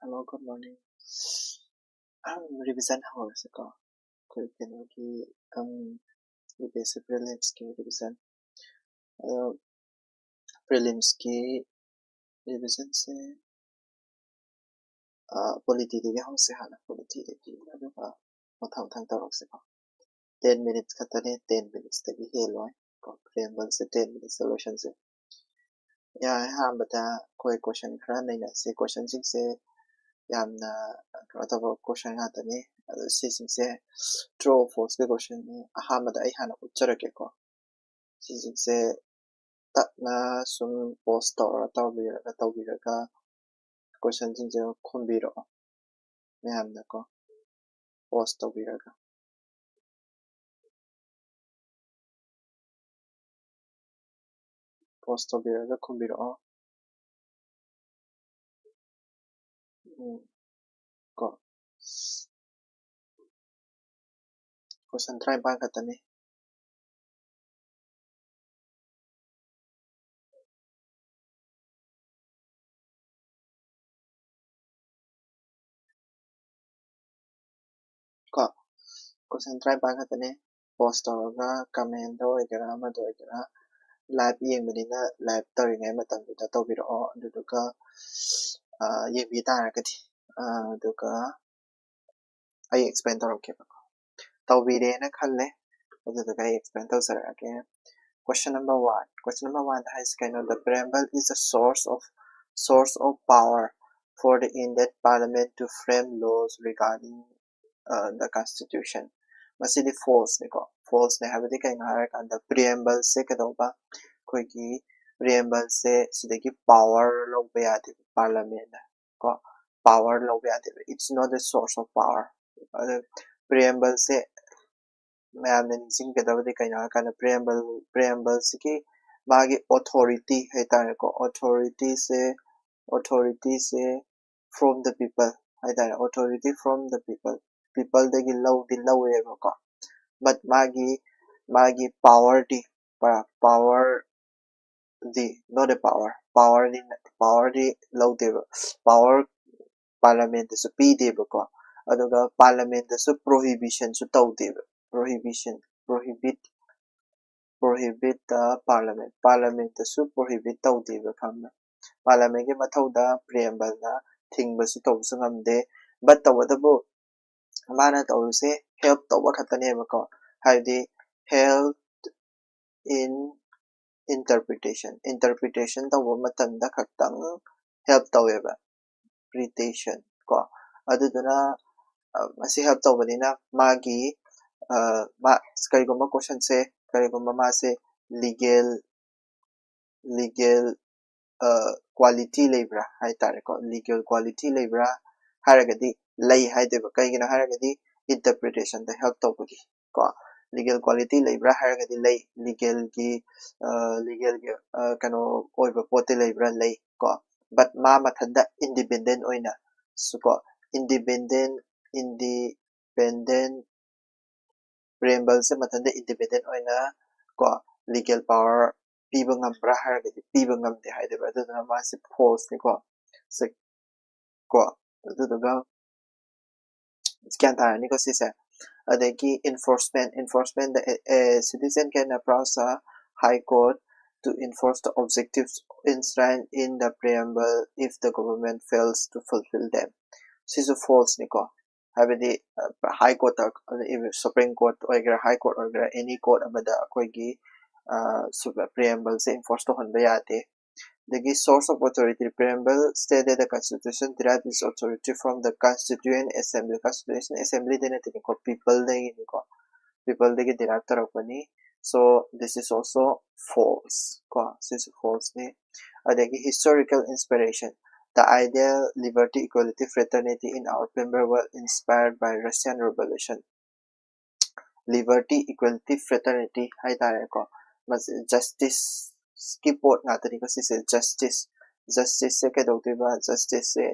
Hello, good morning. Revision hours ago. Quick UPSC prelims की revision. Prelims की revision से polity देखे हम से हाना polity देखे अभी का मथां तौर से का 10 minutes खत्ता ने 10 minutes तक ही हेलो है का preamble से 10 minutes solution से या हम बता कोई question खरा नहीं ना से question से यामना अथवा question आता ने सिंसे true or false के question ने अहमद आई हाना उच्चारकेको सिंसे तकना सुम post तौबीरगा question सिंसे खुम्बीरो मैमना को post तौबीरगा post तौबीरगा खुम्बीरो को question try बांग करता ने को question try बांग करता ने post तौरगा comment दो इकरा मत दो इकरा live yengबनिना live तौरिंगै मतंदुदा तौबीरो अदुदुगा येंबितारगदि अदुगा I explain तौरकेबा तौबीरेना खल्ले अदुदुगा I explain तौसरगे question number 1 has kind of the preamble is a source of power for the Indian parliament to frame laws regarding the constitution masidi false ne ko false ne habidi kai ngara kan the preamble se kadoba koi ki preamble se sidagi power lo be ade parliament ko power lo be ade it's not the source of power preamble se ma'am ने निसिंग के दबदे कहीं ना preamble से कि बागी authority है तारे को authority से from the people है तारे authority from the people दे गिल्ला है को but मागी power the not the power the low they power parliament से पी दे को अदुगा parliament से prohibition से ताऊ दे prohibit the parliament su prohibit tawdiba khamna parliament ge mathauda preamble na thingba su taw su ngamde but tawadabu mana tawse help tawba khatane ko haidi help in interpretation tawba matamda khattang help taweba interpretation ko aduduna asi help tawbanina magi karigomba question se karigomba ma se legal quality lebra hai tare ko legal quality lebra haragadi lay hai deba kaigina haragadi interpretation the help tawbagi ko legal quality lebra haragadi lay legal gi kano oiba pote lebra lay ko but ma mathanda independent oina so ko independent preamble se mathanda independent oina ko legal power piba ngambra haragadi piba ngamde haideba aduna ma se false ni ko se ko aduga scan tara ni ko sisa adeki enforcement the citizen can approach a high court to enforce the objectives enshrined in the preamble if the government fails to fulfill them this is false ni ko habidi high court supreme court or high court or any court amada akoigi preamble se enforce to hanba yate the source of authority preamble stated the constitution derives its authority from the constituent assembly constitution assembly dene ko people de derive tarakani so this is also false this is false ne adegi historical inspiration the ideal liberty, equality, fraternity in our preamble were inspired by Russian Revolution. Liberty, equality, fraternity, hai tare ko. Mas justice ki port na tari ko si justice se ke do ba justice se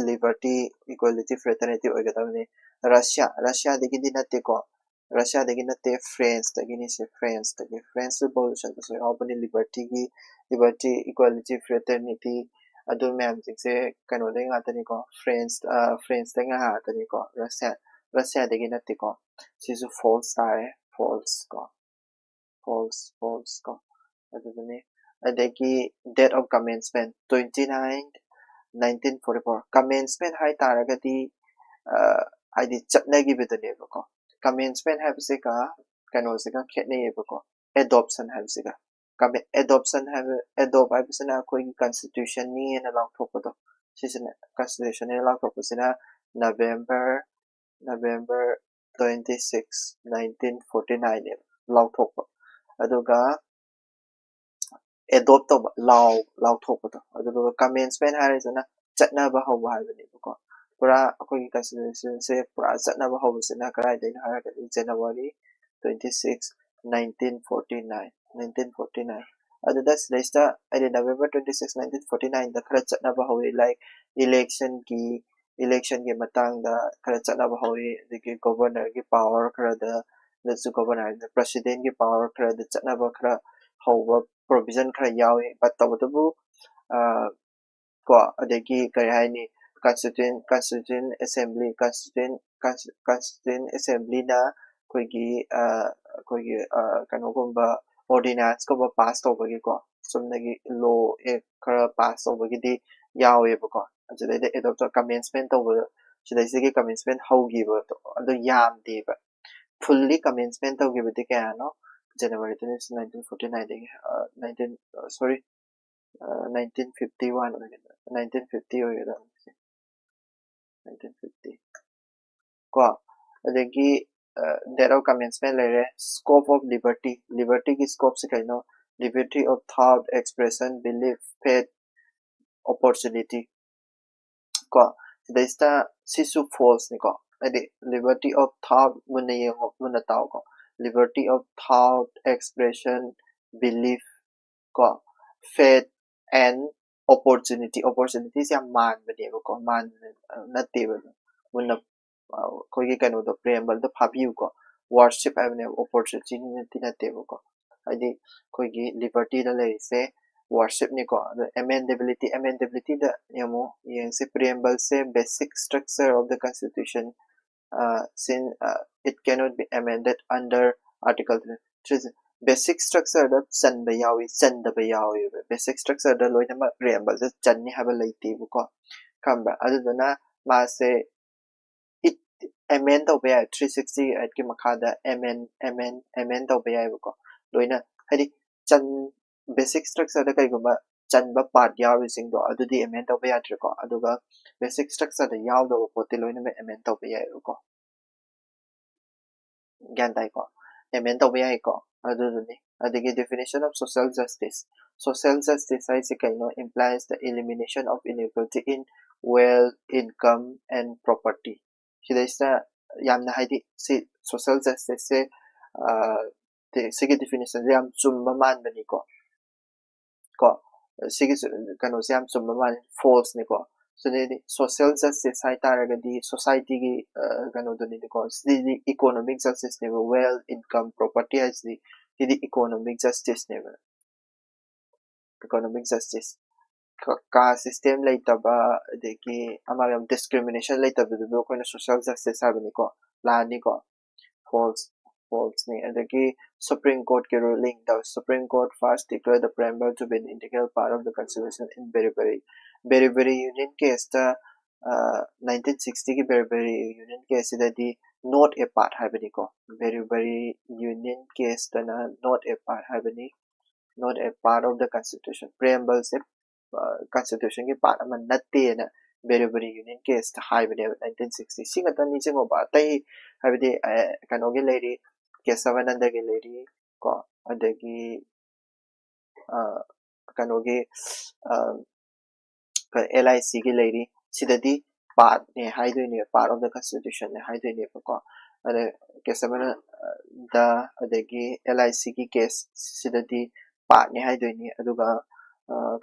liberty, equality, fraternity oi ga tamne Russia de gi dinate ko Russia de gi nate France de gi ni se France revolution so how liberty, equality, fraternity adu ma'am jingse kano de nga tani ko France de nga ha tani ko Russia de gina ti ko sisu false tare false ko adu ne adagi date of commencement 29 1944 commencement hai taragati id chatnagi bidane ko commencement have se ka kano se ka khetne ko adoption have se ka adoption have adopt have se na koi constitution ni na law thok to season constitution ni law thok se na November 26 1949 law thok aduga adopt to law thok to aduga commencement harisana chatna ba hawa habani ko pura akoi constitution se pura chatna ba hawa se na karai de na January 26 1949 aduda sista ade November 26 1949 da khara chatna ba hawi like election ki matang da khara chatna ba hawi the governor ki power khara da the governor the president ki power khara da chatna ba khara hawa provision khara yawi but tabu ko adagi kari haini constituent assembly na koigi kano gumba ordinance ko pass tawbagi ko sumnagi law khara pass tawbagi di yawe ko ajudai adopt commencement tawba judai sigi commencement haugiba to adu yam deba fully commencement tawgiba di kaya no January 1949 19 sorry 1951 1950 1950 ko adagi there of commencement lere scope of liberty ki scope se kaino liberty of thought expression belief faith opportunity ko desta sisu false ni ko adi liberty of thought muna tao ko liberty of thought expression belief ko faith and opportunities ya man bane ko man natte ba muna koigi kano the preamble the phabiu ko worship avene opportunity natte ko adi koigi liberty da le se worship ni ko amendability da yamo yense preamble se basic structure of the constitution since it cannot be amended under article 3 basic structure da chan ba yawi basic structure da loina ma preamble da chan ni haba laiti bu ko kamba aduna ma se it amend to be 360 at ki makada amend to be bu ko loina hadi chan basic structure da kai guma chan ba part yawi sing do adudi amend to be atre ko aduga basic structure da yaw do pote loina me amend to be ko gyan dai ko amend to be ko aduduni adigi definition of social justice I say implies the elimination of inequality in wealth income and property sidaysa yamna haidi si social justice se the sige definition yam chumma man bani ko sige kano yam chumma man false ni ko so the social justice hai taragadi society gi kano doni ko the economic justice ne wealth income property as the economic justice ne economic justice ka system laitaba adegi amalgam discrimination laitaba du ko social justice habani ko lani ko false ni adegi Supreme Court ke ruling the Supreme Court first declared the preamble to be an integral part of the constitution in very union case the 1960 ki very union case that the not a part habani ko very union case the not a part habani not a part of the constitution preamble se constitution ki part ama natte na very union case high video 1960 singa tan ni chengo ba tai habidi kanogi lady kesavananda gi lady ko adagi kanogi LIC gi lady sidadi part ne haidu ne part of the constitution ne haidu ne ko ade kesavananda adagi LIC gi case sidadi part ne haidu ne aduga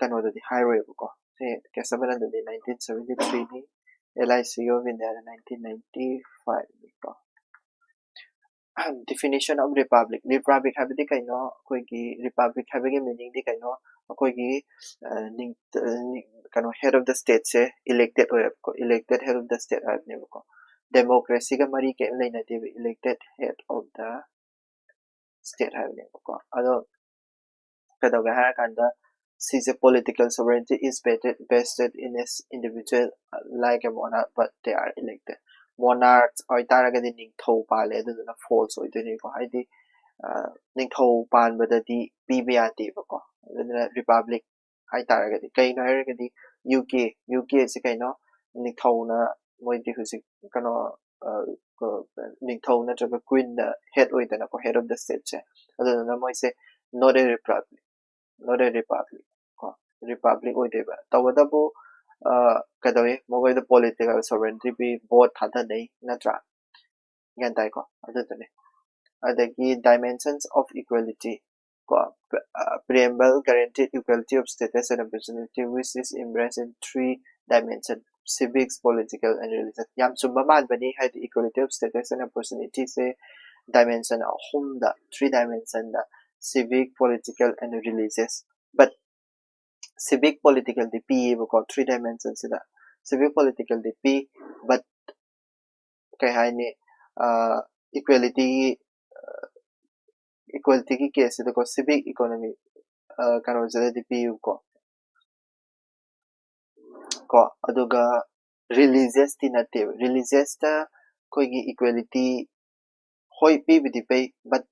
kanoda di highway ko se kesavananda di 1973 ni LIC of India 1995 ko definition of republic habidi kaino koi gi republic habigi meaning di kaino koi gi head of the state se elected ko elected head of the state ne ko democracy ga mari ke leina de elected head of the state ne ko ado kadaga ha kanda since political sovereignty is vested in its individual like a monarch but they are elected monarchs oi taraga di ning thau pale aduna false oi de ko haidi ning thau pan badadi pba de ko aduna republic hai taraga di kai no ha di uk se kai no ning thau na moi di husi kano ning thau na traga queen na head oi dana ko head of the state che aduna moi se not a republic ko republic oi deba tawada bu kadawe mogoi the political sovereignty be both thada nei natra gan tai ko adutane adagi dimensions of equality ko preamble guaranteed equality of status and opportunity which is embraced in three dimensions civics political and religious yam sumba man bani had equality of status and opportunity se dimension hum da three dimension da civic political and religious but civic political the p ko three dimensions da civic political the p but kai hai ni equality ki case ko civic economy karo jada di pu ko aduga religious ti natte religious ta koi gi equality hoi pi bi pay but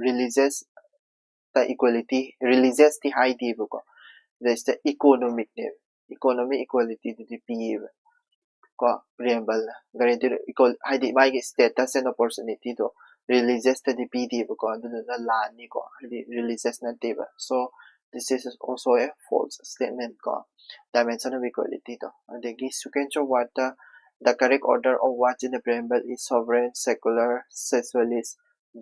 religious ta equality religious ti high di ko there is the economic economic equality di pi ko preamble guaranteed equal haidi mai status and opportunity to religious to the pd ko the la ni ko religious na table so this is also a false statement ko dimension of equality to and the sequence of what the correct order of what in the preamble is sovereign secular socialist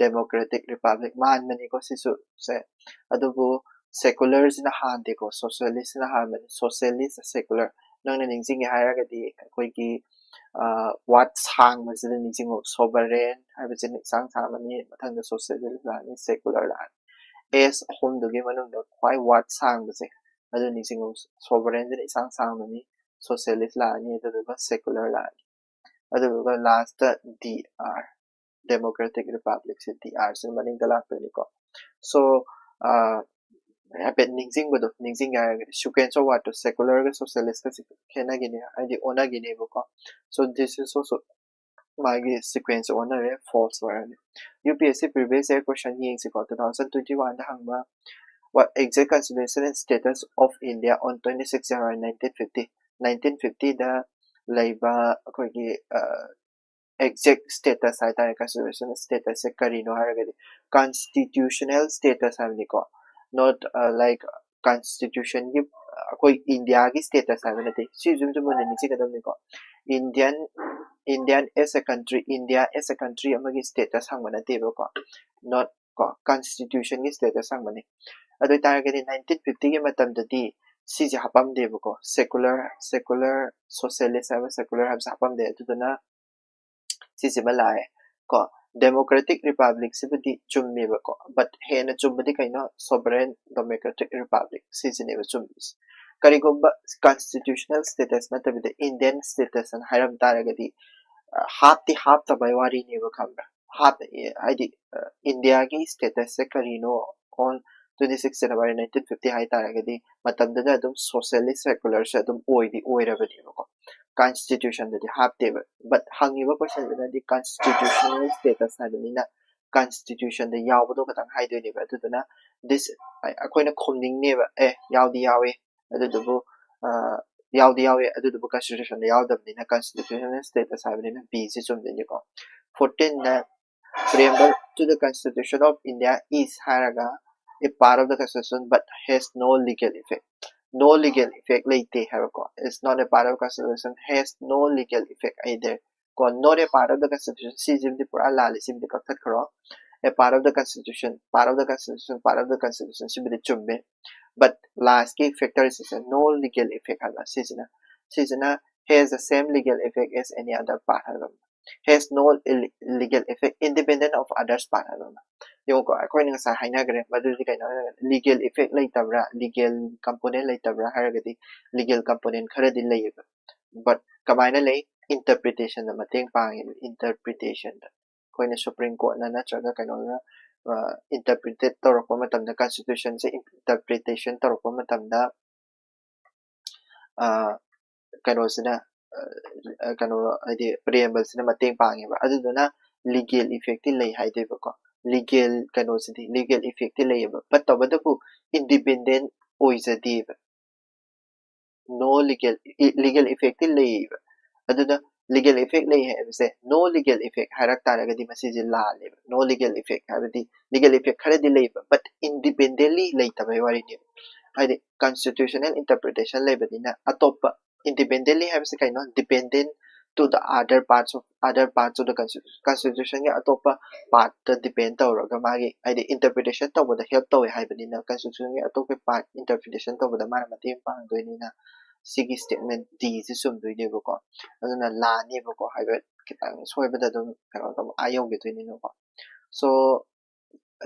democratic republic man mani ko sisu se adubu seculars in the hand ko socialist in the hand socialist secular nang naningsing hairagadi akoigi what sang masida ningsing sovereign habijin sang samani mathang the socialist la ni secular la es hom dugi manung da kwai what sang base adu ningsing sovereign ni sang samani socialist la ni adu secular la adu last dr democratic republic se dr se maning da la ko so habit ningsing bodo ningsing ga sequence of what secular socialist kena gini id ona gini ko so this is also my sequence ona false one UPSC previous year question yin se ko 2021 da hangma what exact constitution and status of India on 26 January 1950 da laiba ko gi exact status hai ta constitution status se karino haragadi constitutional status hamni ko not like constitution ki koi India ki status hai nate si jum jum ne chi kadam ni ko Indian as a country India as a country amagi status hang manate ko not ko constitution ki status hang mani adu target 1950 ki matam dadi si ja hapam de ko secular socialist have secular have hapam de tuduna si sibalai ko democratic republic sibadi chummi ko but hena chumbadi kaina sovereign democratic republic sisine chumbis karigomba constitutional status na tabi the Indian status and hiram taragadi half the baiwari ne kambra half id India ki status se karino on 26 January 1950 hai taragadi matamda adum socialist secular se adum oirabani ko constitution da half table but hangiba question da the constitutional status na na constitution da yawdo ka tang hai do ni ba tuduna this akoina khomning ne ba yawdi yawe adubu yawe adubu constitution da yawdabni na constitutional status ha ni na b se chum de ko 14 na preamble to the constitution of India is haraga a part of the constitution but has no legal effect laite have ko is not a part of the constitution has no legal effect either ko not a part of the constitution si jim di pura lali sim di kakhat karo a part of the constitution sim di chumbe but last key factor is no legal effect hala sisina has the same legal effect as any other part hala has no legal effect independent of others part hala yoko akoy nga sa hainagre madudi kaino legal effect laitabra legal component laitabra haragadi legal component khara di layeba but kamaina lay interpretation na mateng pangin interpretation da koina supreme court na natraga kaino na interpreted tawrakpa matamda constitution se interpretation tawrakpa matamda kaino sina kaino adi preamble sina mateng pangeba aduduna legal effect lay haideba ko legal kaino sidi legal effect layeba but tabadapu independent oizadeba no legal effect layeba aduna legal effect lay haibase no legal effect harak taragadi masiji la leba no legal effect habadi legal effect khara di layeba but independently laytaba wari ni haidi constitutional interpretation laybadina atopa independently habase kaino dependent to the other parts of the constitution ya atopa part the depend tawraga magi haidi interpretation tawbada help tawe haibadina constitution ya atopa part interpretation tawbada mara mateng pangdoinina sigi statement d si sumdoinebako aduna la nebako haiba kitang soibada dum kaino tam ayong getoinino so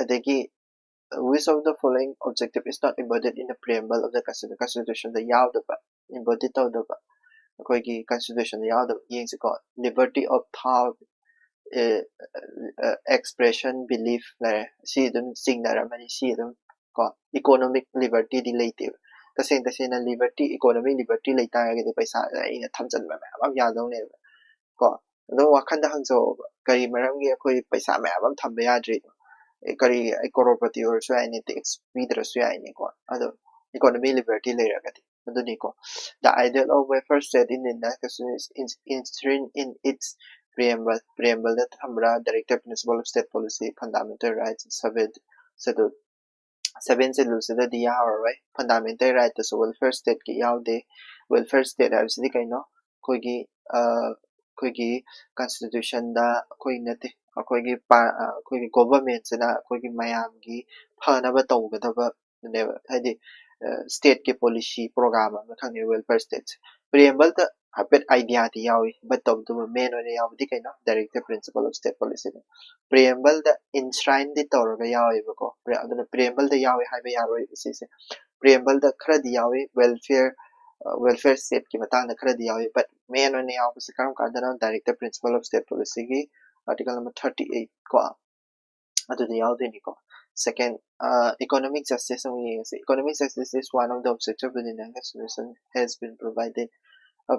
adagi which of the following objective is not embodied in the preamble of the constitution the yaudaba embodied tawdaba akoigi constitution the yaudaba yengsi ko liberty of thought expression belief la si dum signara mani si dum ko economic liberty relative tasena liberty economic liberty laita ga paisa ina thamjan ma am yadong ne ko do wakhanda hangso kari maram gi akoi paisa ma am thamba yadri kari crorepati or so any things vidra so any ko ado economic liberty later gati aduni ko the ideal of welfare state in India is enshrined in its preamble that thambra directive principle of state policy fundamental rights seven sida di right fundamental right to welfare state ki yaude welfare state habsidi kaino koigi koigi constitution da koi nate koigi government sina koigi mayam gi phana ba tawgadaba ne haidi state ki policy program ma khangni welfare state preamble da hapet idea ti yawi but of the main on yawi di kaino directive principle of state policy preamble da enshrine di tawraga yawi bako aduna preamble da yawi haiba yaroi sise preamble da khara di yawi welfare state ki matang na khara di yawi but main on yawi se karam kadana directive principle of state policy gi article number 38 ko adu di yawi ni ko second economic justice economic justice is one of the objectives within the constitution has been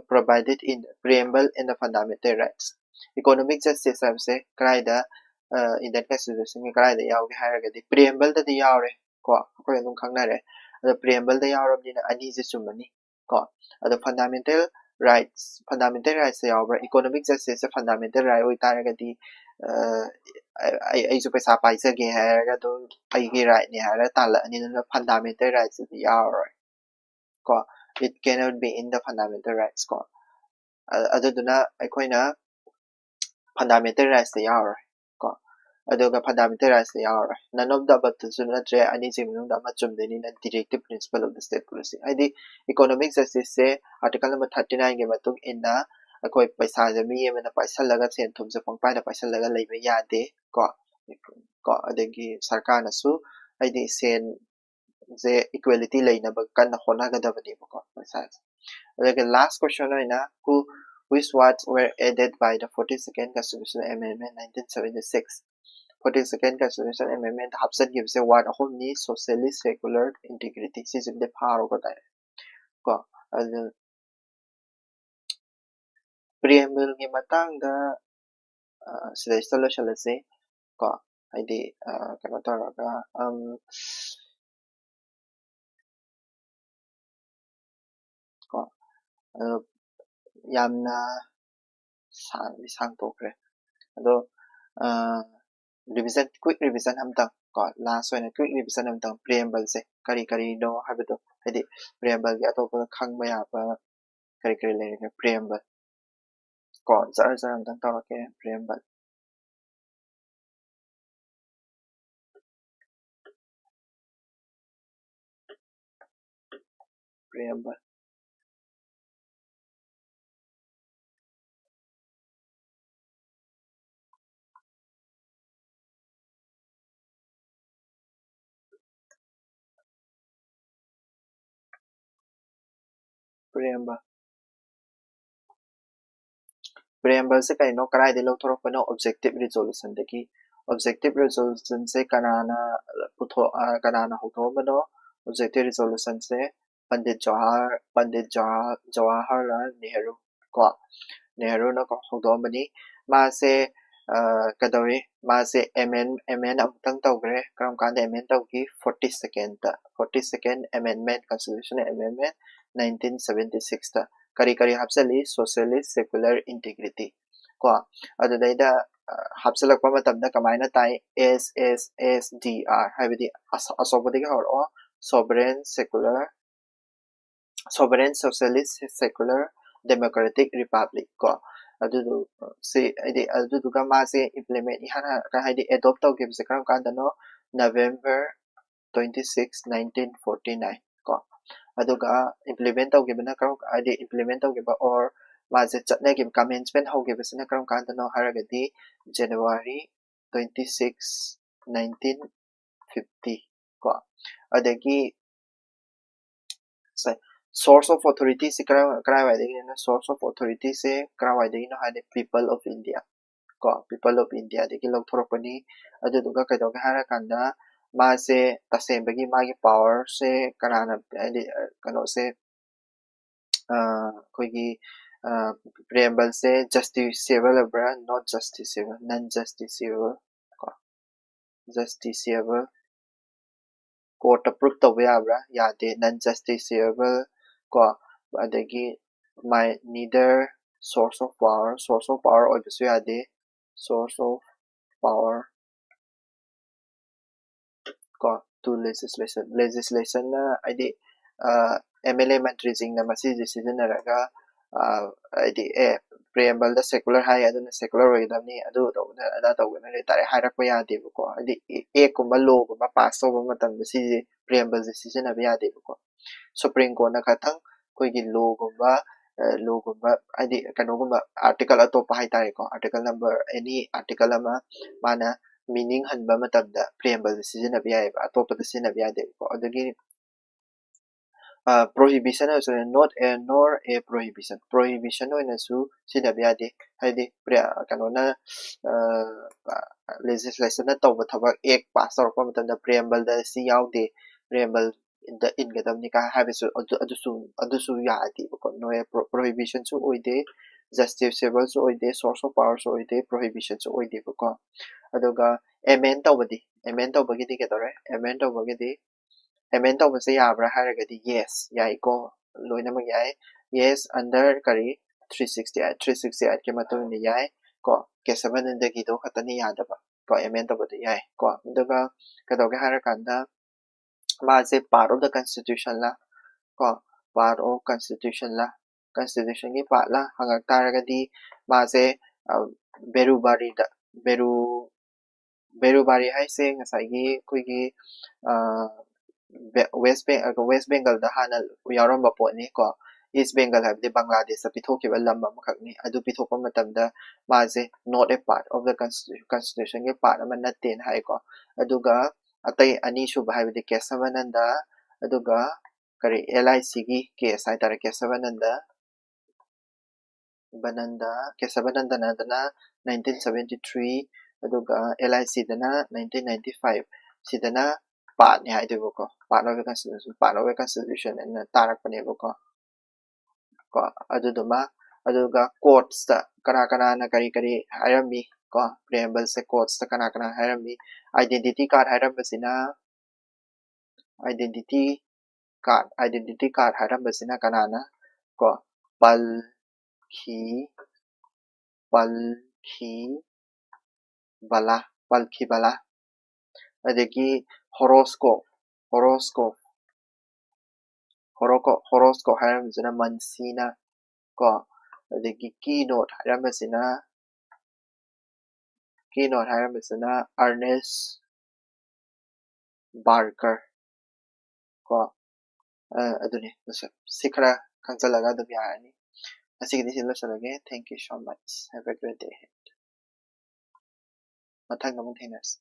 provided in the preamble and the fundamental rights economic justice habse kraida in that constitution kraida yawi haragadi preamble da yawre ko akoi adum khangnare the preamble da yawrabnina ani je chumani ko the fundamental rights yawra economic justice fundamental right oi taragadi ai su paisa paisa ge haraga do ai ge right ni hara tala ani na fundamental rights yawra ko it cannot be in the fundamental rights ko aduduna aikoina fundamental rights yawra ko aduga fundamental rights yawra none of the above sunatre ani jiminung da machumdeni na directive principle of the state policy id economic justice se article number 39 ge matung inna akoi paisa je mi yemena paisa laga chen thum se pangpai na paisa laga leiba yade ko adagi sarkar na su id sen je equality leina ba kan hona ga da bani ko paisa adagi last question na which words were added by the 42nd constitutional amendment 1976 42nd constitutional amendment hapsan gives a word of ni socially secular integrity is the power of that ko preamble ni matang da sila solution se ko id kano taraga ko yamna sang tokre ado revision quick revision amtang ko last one quick revision amtang preamble se kari no habito edi preamble gi atopa khangba ya pa kari le preamble ko zar amtang tarake preamble preamble preamble se kaino karai de lokthorok pano objective resolution deki objective resolution se kanana putho kanana hotho bano objective resolution se Jawaharlal Nehru ko Nehru na ko hotho bani ma se kadori ma se MN amtang tawgre karam kanda MN tawgi 42nd 42nd amendment constitution amendment 1976 ta kari hapsali socialist secular integrity ko adadaida hapsalakpa matamda kamaina tai SSSDR habidi asobodigi horo sovereign socialist secular democratic republic ko adudu se ide adudu ka ma se implement ihana ka haidi adopt tawgib se karam kanda no November 26 1949 ko aduga implement tawgibna karam ide implement tawgiba or maze chatnagib commencement hawgibasina karam kanda no haragadi January 26 1950 ko adagi source of authority se kara waidagi na source of authority se kara waidagi no hade people of India ko people of India degi lokthorokani aduduga kaidoga hara kanda ma se tasembagi magi power se kanana kano se koigi preamble se justiciable abra not justiciable non justiciable ko justiciable court approved tawbe abra yade non justiciable ko adagi my neither source of power oibisu yade source of power ko to legislation na id MLA mandating na masi decision naraga id preamble da secular high aduna secular oidamni adu da tawna le tare harakpa yade ko id kumba law kumba pass over matam si preamble decision abi yade ko Supreme Court na khatang koigi law gumba adi kanogumba article atopa haitare ko article number any article ama mana meaning hanba matamda preamble decision abi yai ba atopa decision abi yade ko adagi prohibition also not a nor a prohibition oina su sida abi yade haidi kanona legislation na tawba thabak ek pass tawpa matamda preamble da si yaude preamble the ingadamni ka habisu adusu yadi ko no prohibition su oide justiciable su oide source of power su oide prohibition su oide ko aduga amend tawbagi di kedore amend tawbase yabra haragadi yes yai ko loinama yai yes under kari 368 ke matuni yai ko kesaban indagi do khatani yadaba ko amend tawbadi yai ko aduga kadoge harakanda maze part of the constitution la ko part of constitution ki part la hangak taragadi maze berubari haise ngasai koigi West Bengal da hana yaramba potni ko East Bengal habdi Bangladesh sa pithokiba lam amakakni adu pithopa matamda maze not a part of the constitution ki part ama natten hai ko aduga atai ani shuba habdi Kesavananda aduga kari LIC gi case hai tara Kesavananda nadana 1973 aduga LIC dana 1995 sidana part ni hai ko part of the constitution and tarak pani ko aduduma aduga courts ta kana na kari harami ko preamble se courts ta kana harami identity card harambasina identity card harambasina kanana ko palki bala adagi horoscope harambasina mansina ko adagi keynote harambasina Ernest Barker ko aduni sikra kansalaga dum yani asigidi sillosalage thank you so much have a great day mathang namun thanks